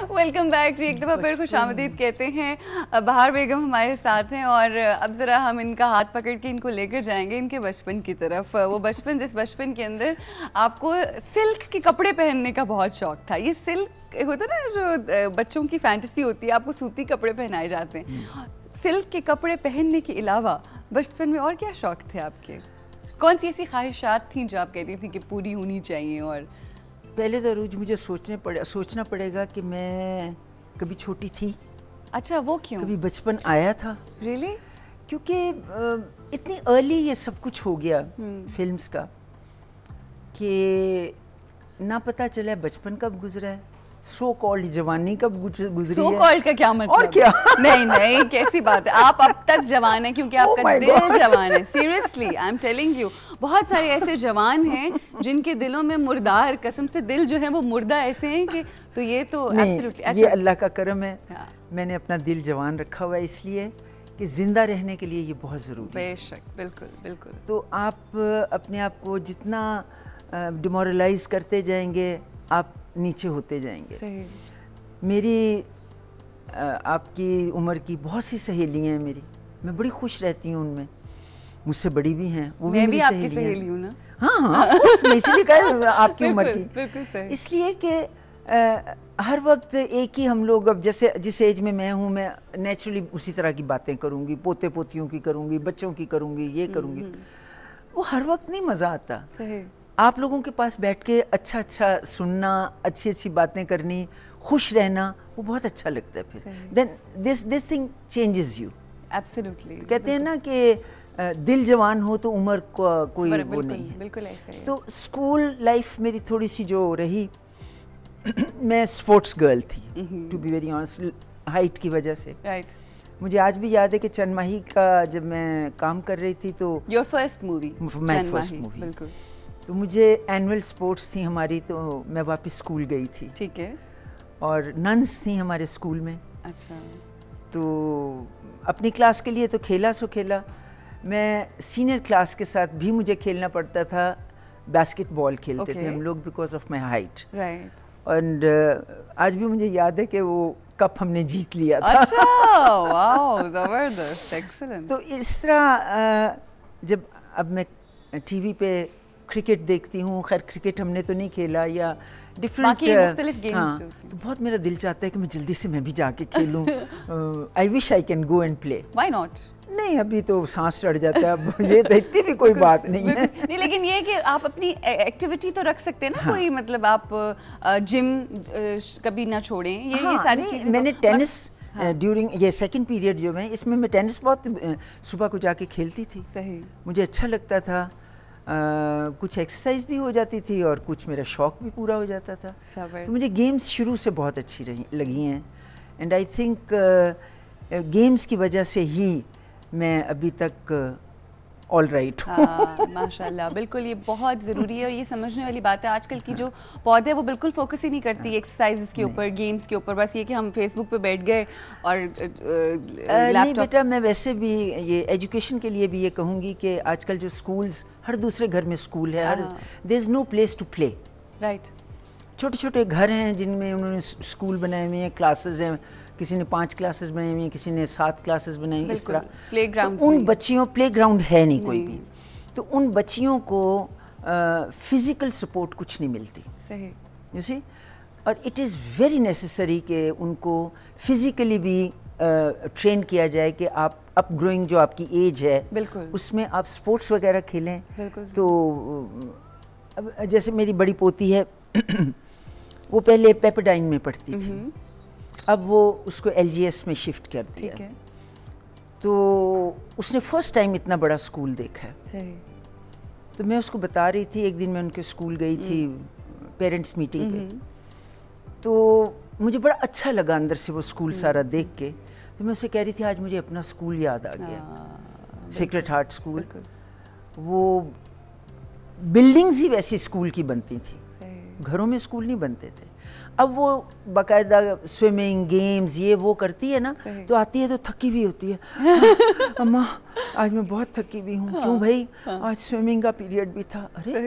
Welcome back जी। एक दफ़ा फिर खुशामदीद कहते हैं। बहार बेगम हमारे साथ हैं और अब ज़रा हम इनका हाथ पकड़ के इनको लेकर जाएंगे इनके बचपन की तरफ। वो बचपन जिस बचपन के अंदर आपको सिल्क के कपड़े पहनने का बहुत शौक था। ये सिल्क होता ना, जो बच्चों की फैंटेसी होती है, आपको सूती कपड़े पहनाए जाते हैं। सिल्क के कपड़े पहनने के अलावा बचपन में और क्या शौक थे आपके? कौन सी ऐसी ख्वाहिशात थी जो आप कहती थी कि पूरी होनी चाहिए? और पहले तो अरूज मुझे सोचना पड़ेगा कि मैं कभी छोटी थी। अच्छा, वो क्यों? कभी बचपन आया था। Really? क्योंकि इतनी अर्ली ये सब कुछ हो गया फिल्म्स का कि ना पता चला बचपन कब गुजरा है, सो कॉल्ड जवानी कब गुजरी सो है। कॉल्ड का क्या मतलब? और क्या? नहीं नहीं, कैसी बात है, आप अब तक जवान हैं क्योंकि आपका दिल जवान है। Seriously I am telling you, बहुत सारे ऐसे जवान हैं जिनके दिलों में मुर्दार, कसम से दिल जो है वो मुर्दा ऐसे हैं कि, तो ये तो एब्सोल्युटली अच्छा, ये अल्लाह का करम है। हाँ। मैंने अपना दिल जवान रखा हुआ है इसलिए कि जिंदा रहने के लिए ये बहुत ज़रूरी है। बेशक, बिल्कुल बिल्कुल। तो आप अपने आप को जितना डिमोरलाइज करते जाएंगे आप नीचे होते जाएंगे। सही। मेरी आपकी उम्र की बहुत सी सहेलियां हैं मेरी, मैं बड़ी खुश रहती हूँ उनमें। मुझसे बड़ी भी हैं, वो मैं भी आपकी सहेली हूँ ना। हाँ हाँ, of course, मैं इसीलिए कहा आपकी उम्र की। बिल्कुल सही। इसलिए कि हर वक्त एक ही हम लोग, अब जैसे जिस एज में मैं हूँ, मैं नेचुरली उसी तरह की बातें करूँगी, पोते पोतियों की करूँगी, बच्चों की करूँगी, ये करूँगी। वो हर वक्त नहीं मज़ा आता। सही। आप लोगों के पास बैठ के अच्छा अच्छा सुनना, अच्छी अच्छी बातें करनी, खुश रहना, वो बहुत अच्छा लगता है। फिर then this thing changes you. Absolutely. कहते हैं ना कि दिल जवान हो तो उम्र कोई वो नहीं है। बिल्कुल ऐसे है। तो स्कूल लाइफ मेरी थोड़ी सी जो रही मैं स्पोर्ट्स गर्ल थी, to be very honest, height की वजह से। राइट। मुझे आज भी याद है कि चंदमाही का जब मैं काम कर रही थी तो your first movie? My first movie. बिल्कुल। तो मुझे एनुअल स्पोर्ट्स थी हमारी, तो मैं वापस स्कूल गई थी। ठीक है। और नन्स थी हमारे स्कूल में। अच्छा। तो अपनी क्लास के लिए तो खेला सो खेला, मैं सीनियर क्लास के साथ भी मुझे खेलना पड़ता था। बास्केटबॉल खेलते थे हम लोग because of my height. Right. And आज भी मुझे याद है कि वो कप हमने जीत लिया था। अच्छा, वाओ, जबरदस्त, एक्सीलेंट। तो इस तरह जब अब मैं टीवी पे क्रिकेट देखती हूँ, खैर क्रिकेट हमने तो नहीं खेला, या डिफरेंट मुख्तलिफ गेम्स, हाँ, तो बहुत मेरा दिल चाहता है कि मैं जल्दी से मैं भी जाके खेलूँ। I wish I can go and play. Why not? नहीं, अभी तो सांस चढ़ जाता है, अब ये देखती भी कोई बात नहीं है। नहीं, लेकिन ये है कि आप अपनी एक्टिविटी तो रख सकते हैं ना। हाँ। कोई मतलब आप जिम कभी ना छोड़ें, ये सारी चीजें। मैंने टेनिस ड्यूरिंग ये सेकंड पीरियड जो है इसमें मैं टेनिस बहुत सुबह को जाके खेलती थी। सही। मुझे अच्छा लगता था, कुछ एक्सरसाइज भी हो जाती थी और कुछ मेरा शौक भी पूरा हो जाता था। तो मुझे गेम्स शुरू से बहुत अच्छी लगी हैं। एंड आई थिंक गेम्स की वजह से ही मैं अभी तक ऑल राइट हूँ। माशाल्लाह, बिल्कुल ये बहुत ज़रूरी है और ये समझने वाली बात है। आजकल की जो पौधे वो बिल्कुल फोकस ही नहीं करती एक्सरसाइजेस के ऊपर, गेम्स के ऊपर, बस ये कि हम फेसबुक पे बैठ गए और लैपटॉप। नहीं बेटा, मैं वैसे भी ये एजुकेशन के लिए भी ये कहूँगी कि आजकल जो स्कूल्स, हर दूसरे घर में स्कूल है, there is no place to play. Right. छोटे छोटे घर हैं जिनमें उन्होंने स्कूल बनाए हुए हैं, क्लासेस हैं, किसी ने 5 क्लासेस बनाई हुई हैं, किसी ने 7 क्लासेस बनाई हुई, इस तरह प्लेग्राउंड। तो उन बच्चियों, प्लेग्राउंड है नहीं कोई भी, तो उन बच्चियों को फिजिकल सपोर्ट कुछ नहीं मिलती। सही। यू सी, और इट इज़ वेरी नेसेसरी कि उनको फिजिकली भी ट्रेन किया जाए कि आप अप ग्रोइंग जो आपकी एज है, बिल्कुल, उसमें आप स्पोर्ट्स वगैरह खेलें। बिल्कुल। तो अब जैसे मेरी बड़ी पोती है वो पहले पेपरडाइन में पढ़ती थी, अब वो उसको LGS में शिफ्ट कर दिया। ठीक है। तो उसने फर्स्ट टाइम इतना बड़ा स्कूल देखा है। सही। तो मैं उसको बता रही थी, एक दिन मैं उनके स्कूल गई थी पेरेंट्स मीटिंग पे, तो मुझे बड़ा अच्छा लगा अंदर से वो स्कूल सारा देख के। तो मैं उसे कह रही थी आज मुझे अपना स्कूल याद आ गया, सेक्रेड हार्ट स्कूल। वो बिल्डिंग्स ही वैसी स्कूल की बनती थी, घरों में स्कूल नहीं बनते थे। अब वो बाकायदा स्विमिंग, गेम्स, ये वो करती है ना, तो आती है तो थकी हुई होती है। हाँ, अम्मा आज मैं बहुत थकी हुई हूँ। क्यों भाई? आज स्विमिंग का पीरियड भी था। अरे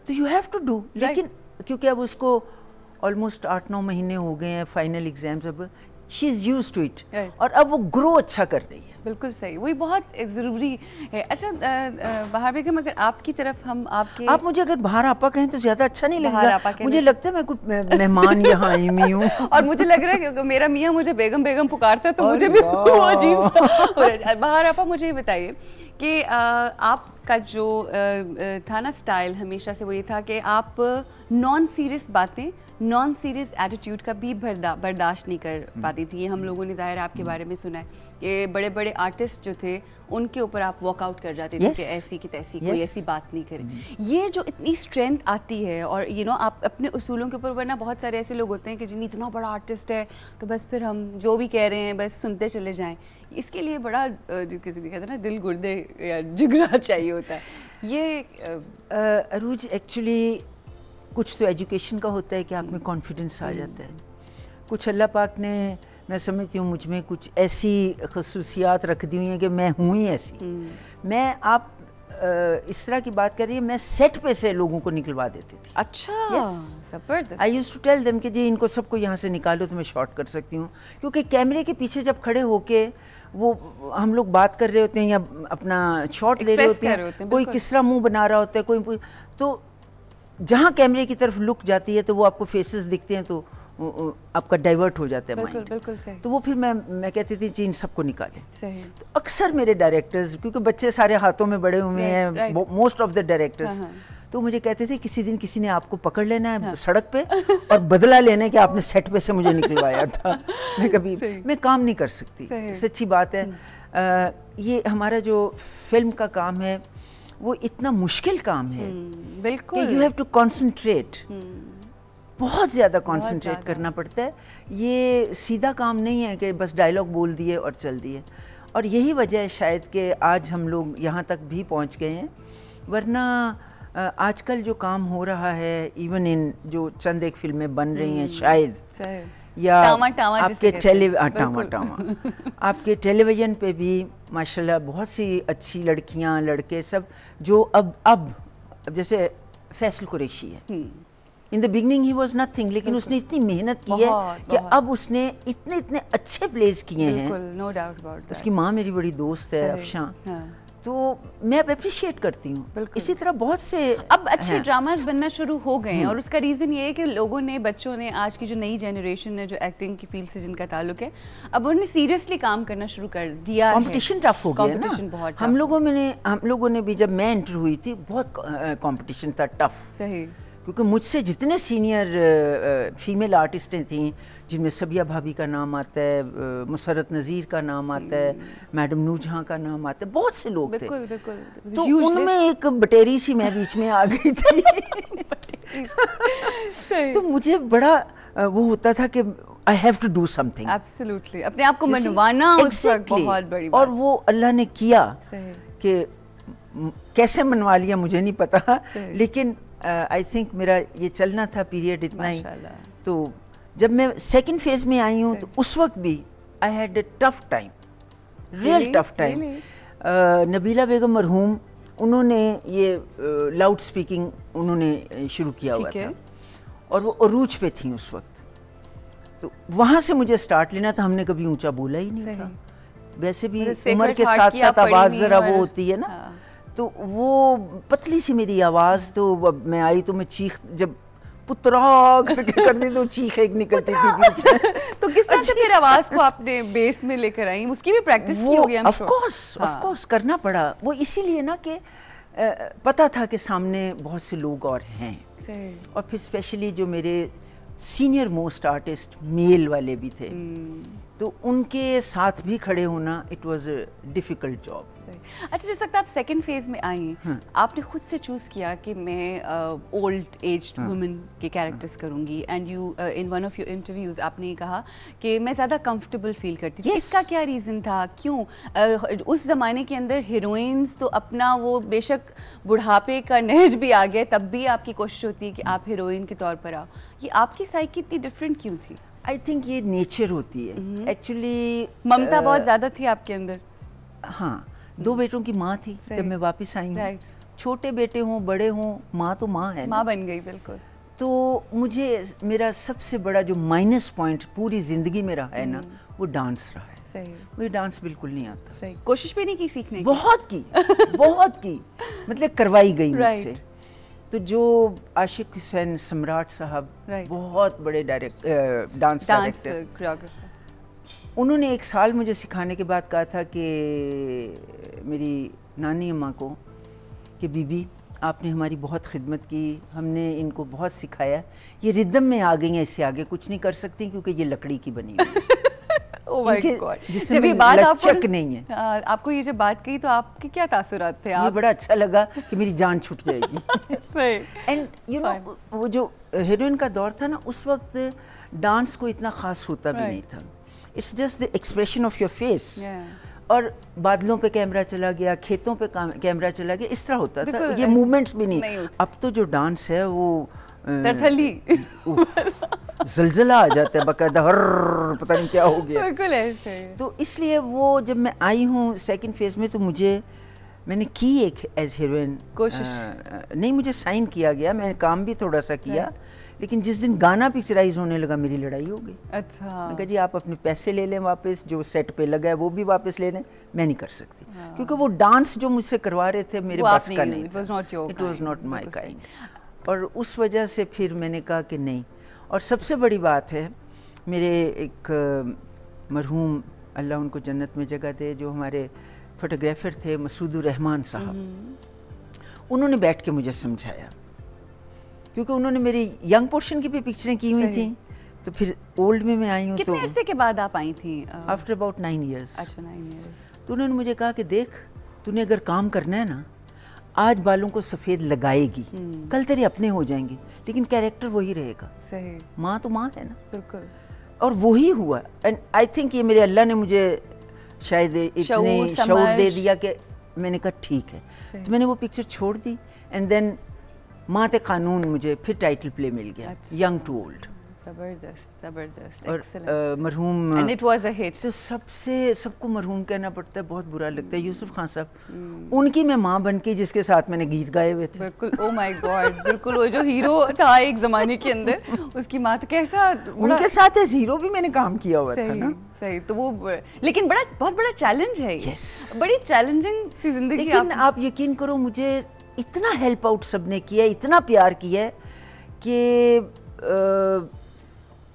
तो यू हैव टू डू, लेकिन क्योंकि अब उसको ऑलमोस्ट 8-9 महीने हो गए हैं, फाइनल एग्जाम्स, अब she is used to it, और अब वो ग्रो अच्छा कर रही है। बिल्कुल सही, वही बहुत ज़रूरी है। अच्छा बहार बेगम, अगर आपकी तरफ हम आपके, आप मुझे अगर बहार आपा कहें तो ज़्यादा अच्छा नहीं लगेगा, मुझे लगता है मैं कुछ मेहमान यहाँ आई हुई हूँ और मुझे लग रहा है कि मेरा मियाँ मुझे बेगम बेगम पुकारता है तो मुझे भी वो अजीब सा। बहार आपा, मुझे ये बताइए कि आपका जो था ना स्टाइल, हमेशा से वो ये था कि आप नॉन सीरियस बातें, नॉन सीरियस एटीट्यूड का भी बर्दाश्त नहीं कर पाती थी। ये हम लोगों ने ज़ाहिर आपके बारे में सुना है कि बड़े बड़े आर्टिस्ट जो थे उनके ऊपर आप वॉकआउट कर जाते थे कि ऐसी की तैसी, कोई ऐसी बात नहीं करे। ये जो इतनी स्ट्रेंथ आती है, और आप अपने उसूलों के ऊपर, वरना बहुत सारे ऐसे लोग होते हैं कि जिन्हें इतना बड़ा आर्टिस्ट है तो बस फिर हम जो भी कह रहे हैं बस सुनते चले जाएं। इसके लिए बड़ा किसी भी कहते हैं ना दिल गुर्दे या जिगरा चाहिए होता है। ये अरूज एक्चुअली कुछ तो एजुकेशन का होता है कि आप में कॉन्फिडेंस आ जाता है, कुछ अल्लाह पाक ने, मैं समझती हूँ मुझ में कुछ ऐसी खसूसियात रख दी हुई हैं कि मैं हूँ ही ऐसी। मैं आप इस तरह की बात कर रही है, मैं सेट पे से लोगों को निकलवा देती थी। अच्छा, जबरदस्त। I used to tell them कि जी इनको सबको यहाँ से निकालो तो मैं शॉट कर सकती हूँ, क्योंकि कैमरे के पीछे जब खड़े होके वो हम लोग बात कर रहे होते हैं या अपना शॉट ले रहे होते हैं, कोई किस तरह मुँह बना रहा होता है, कोई तो जहाँ कैमरे की तरफ लुक जाती है तो वो आपको फेसेस दिखते हैं तो आपका डाइवर्ट हो जाता है माइंड। बिल्कुल सही। तो वो फिर मैं कहती थी जी इन सबको निकालें। सही। तो अक्सर मेरे डायरेक्टर्स, क्योंकि बच्चे सारे हाथों में बड़े हुए हैं, मोस्ट ऑफ द डायरेक्टर्स, तो मुझे कहते थे किसी दिन किसी ने आपको पकड़ लेना है सड़क पे और बदला लेना है कि आपने सेट पे से मुझे निकलवाया था। मैं काम नहीं कर सकती, सच्ची बात है। ये हमारा जो फिल्म का काम है वो इतना मुश्किल काम है, बिल्कुल, यू हैव टू कॉन्सेंट्रेट, बहुत ज़्यादा कॉन्सेंट्रेट करना पड़ता है। ये सीधा काम नहीं है कि बस डायलॉग बोल दिए और चल दिए, और यही वजह है शायद कि आज हम लोग यहाँ तक भी पहुँच गए हैं। वरना आजकल जो काम हो रहा है, इवन इन जो चंद एक फिल्में बन रही हैं शायद, या आपके आपके टेलीविज़न पे भी माशाल्लाह बहुत सी अच्छी लड़कियां, लड़के सब जो अब जैसे फैसल कुरैशी है, in the beginning he was nothing, लेकिन उसने इतनी मेहनत की है कि अब उसने इतने अच्छे प्लेस किए हैं। No doubt about that. उसकी माँ मेरी बड़ी दोस्त है अफशां, तो मैं अप्रिशिएट करती हूँ। इसी तरह बहुत से अब अच्छे ड्रामास बनना शुरू हो गए हैं, और उसका रीज़न ये है कि लोगों ने, बच्चों ने, आज की जो नई जनरेशन है जो एक्टिंग की फील्ड से जिनका ताल्लुक है, अब उन्होंने सीरियसली काम करना शुरू कर दिया है। कंपटीशन टफ हो गया ना, बहुत हम लोगों ने भी, जब मैं एंटर हुई थी बहुत कंपटीशन था, टफ। सही। क्योंकि मुझसे जितने सीनियर फीमेल आर्टिस्टें थीं, जिनमें सबिया भाभी का नाम आता है, मुसरत नज़ीर का नाम आता है, मैडम नूरजहां का नाम आता है, बहुत से लोग थे। बिल्कुल। तो उनमें एक बटेरी सी मैं बीच में आ गई थी। तो मुझे बड़ा वो होता था कि I have to do something. Absolutely, अपने आप को मनवाना उस वक्त बहुत बड़ी बात। और वो अल्लाह ने किया कि कैसे मनवा लिया मुझे नहीं पता, लेकिन आई थिंक मेरा ये चलना था पीरियड इतना ही। तो जब मैं सेकंड फेज में आई हूँ तो उस वक्त भी I had a tough time, real tough time. Nabeela Begum मरहूम, उन्होंने ये लाउड स्पीकिंग उन्होंने शुरू किया हुआ था, और वो अरूज पे थी उस वक्त, तो वहाँ से मुझे स्टार्ट लेना था। हमने कभी ऊंचा बोला ही नहीं था, वैसे भी उम्र के साथ साथ आवाज़ ज़रा वो होती है ना, तो वो पतली सी मेरी आवाज़, तो मैं आई तो मैं चीख, जब पुत्रा करके कर दी तो चीख एक निकलती थी पीछे। तो किस तरह से फिर आवाज़ को आपने बेस में लेकर आई? उसकी भी प्रैक्टिस की होगी, ऑफ कोर्स करना पड़ा। वो इसीलिए ना कि पता था कि सामने बहुत से लोग और हैं, और फिर स्पेशली जो मेरे सीनियर मोस्ट आर्टिस्ट मेल वाले भी थे, तो उनके साथ भी खड़े होना, it was a difficult job. अच्छा, जिस वक्त आप सेकंड फेज में आई, आपने खुद से चूज किया कि मैं ओल्ड एज्ड वुमेन के कैरेक्टर्स करूंगी, and you in one of your interviews आपने ये कहा कि मैं ज़्यादा कंफर्टेबल फील करती थी। इसका क्या रीज़न था? क्यों? उस ज़माने के अंदर हीरोइंस तो अपना वो, बेशक बुढ़ापे का नहज भी आ गया, तब भी आपकी कोशिश होती है कि आप हीरोइन के तौर पर आओ। ये आपकी साइकी इतनी डिफरेंट क्यों थी? आई थिंक ये नेचर होती है एक्चुअली। ममता बहुत ज़्यादा थी आपके अंदर। हाँ, 2 बेटों की माँ थी जब मैं वापस आई हूँ। छोटे बेटे हों बड़े हों, माँ तो माँ है, माँ बन गई। बिल्कुल। तो मुझे मेरा सबसे बड़ा जो माइनस पॉइंट पूरी ज़िंदगी में रहा है ना, वो डांस रहा है। सही। मुझे डांस बिल्कुल नहीं आता। सही। कोशिश भी नहीं की सीखने की? बहुत की बहुत की, मतलब करवाई गई मुझसे। तो जो आशिक हुसैन सम्राट साहब, बहुत बड़े डांस डायरेक्टर, उन्होंने एक साल मुझे सिखाने के बाद कहा था कि मेरी नानी अम्मा को कि बीबी आपने हमारी बहुत खिदमत की, हमने इनको बहुत सिखाया, ये रिदम में आ गई हैं, इससे आगे कुछ नहीं कर सकती क्योंकि ये लकड़ी की बनी हुई है। Oh my God. जिसमें लचक नहीं है। आपको ये जब बात कही तो आपके क्या तासुरात थे? ये बड़ा अच्छा लगा कि मेरी जान छूट जाएगी। एंड यू नो वो जो हीरोइन का दौर था ना, उस वक्त डांस को इतना खास होता भी नहीं था। It's just the expression of your face. और बादलों पे कैमरा चला गया, खेतों पे कैमरा चला गया, इस तरह होता था। ये मूवमेंट्स भी नहीं। अब तो जो डांस है वो तरथली जलजला आ जाता है बकायदा, हर पता नहीं क्या हो गया। बिल्कुल ऐसे। तो इसलिए वो जब मैं आई हूँ सेकंड फेज में, तो मैंने की एक एज हीरोइन कोशिश नहीं, मुझे साइन किया गया, मैंने काम भी थोड़ा सा किया, लेकिन जिस दिन गाना पिक्चराइज होने लगा मेरी लड़ाई हो गई। अच्छा। मैं कहा जी आप अपने पैसे ले लें वापस, जो सेट पे लगा है वो भी वापस ले लें, मैं नहीं कर सकती। क्योंकि वो डांस जो मुझसे करवा रहे थे मेरे बस का नहीं, it was not my kind. और उस वजह से फिर मैंने कहा कि नहीं। और सबसे बड़ी बात है, मेरे एक मरहूम, अल्लाह उनको जन्नत में जगह दे, जो हमारे फोटोग्राफर थे मसूदुर रहमान साहब, उन्होंने बैठ के मुझे समझाया, क्योंकि उन्होंने मेरी यंग पोर्शन की भी पिक्चरें की हुई थी, तो फिर ओल्ड में मैं आई हूँ। कितने अरसे के बाद आप आई थी? After about 9 years। अच्छा, 9 years। तो उन्होंने मुझे कहा कि देख, तूने अगर काम करना है ना, आज बालों को सफ़ेद लगाएगी, कल तेरे अपने हो जाएंगे, लेकिन कैरेक्टर वही रहेगा। सही। माँ तो माँ है ना। बिल्कुल। और वही हुआ। एंड आई थिंक ये मेरे अल्लाह ने मुझे शायद इतने शऊर दे दिया कि मैंने कहा ठीक है। तो मैंने वो पिक्चर छोड़ दी, एंड देन माते कानून मुझे फिर टाइटल प्ले मिल गया, यंग टू ओल्ड। जबरदस्त जबरदस्त। और मरहूम, and it was a hit. तो सबको मरहूम कहना पड़ता है, बहुत बुरा लगता है। यूसुफ खान साहब, उनकी मैं माँ बन के, जिसके साथ मैंने गीत गाए हुए थे। बिल्कुल। ओ माय गॉड, बिल्कुल वो जो हीरो था एक जमाने के अंदर, उसकी माँ तो कैसा, उनके साथ एज हीरो भी मैंने काम किया हुआ था ना। सही। तो वो लेकिन बहुत बड़ा चैलेंज है ये। बड़ी चैलेंजिंग सी जिंदगी। लेकिन आप यकीन करो, मुझे इतना हेल्प आउट सबने किया, इतना प्यार किया कि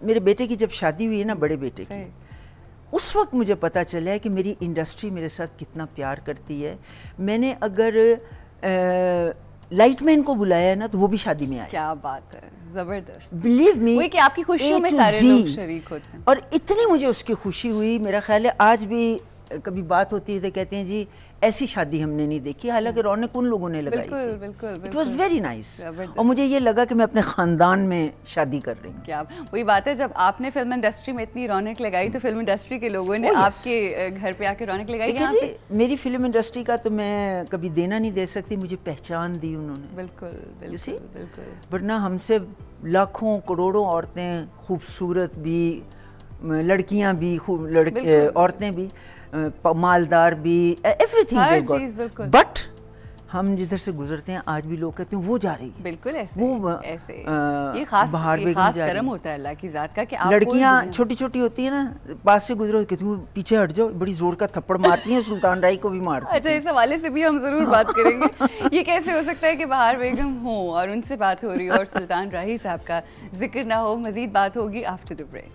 मेरे बेटे की जब शादी हुई है ना, बड़े बेटे की, उस वक्त मुझे पता चला है कि मेरी इंडस्ट्री मेरे साथ कितना प्यार करती है। मैंने अगर लाइटमैन को बुलाया है ना, तो वो भी शादी में आया। क्या बात है, जबरदस्त। बिलीव मी, वही कि आपकी खुशियों में सारे लोग शरीक होते हैं। और इतनी मुझे उसकी खुशी हुई, मेरा ख्याल है आज भी कभी बात होती है तो कहते हैं जी ऐसी शादी हमने नहीं देखी, हालांकि रौनक उन लोगों ने लगाई थी। बिल्कुल। It was very nice. और मुझे ये लगा कि मैं अपने खानदान में शादी कर रही हूँ। क्या वही बात है, जब आपने फिल्म इंडस्ट्री में इतनी रौनक लगाई, तो फिल्म इंडस्ट्री के लोगों ने आपके घर पे आके रौनक लगाई। यहाँ पे मेरी फिल्म इंडस्ट्री का तो मैं कभी देना नहीं दे सकती, मुझे पहचान दी उन्होंने। बिल्कुल। वरना हमसे लाखों करोड़ों औरतें, खूबसूरत भी लड़कियां भी, औरतें भी, मालदार भी, एवरीथिंग, बट हम जिधर से गुजरते हैं आज भी लोग कहते हैं वो जा रही है। बिल्कुल ऐसे, वो ऐसे ये खास करम होता है अल्लाह की जात का कि आप लड़कियां छोटी छोटी होती है ना, पास से गुजरो कहती हूँ पीछे हट जाओ, बड़ी जोर का थप्पड़ मारती हैं, सुल्तान राही को भी मारती हैं। अच्छा, इस हवाले से भी हम जरूर बात करेंगे। ये कैसे हो सकता है कि बहार बेगम हो और उनसे बात हो रही हो और सुल्तान राही साहब का जिक्र ना हो? मजीद बात होगी आफ्टर द ब्रेक।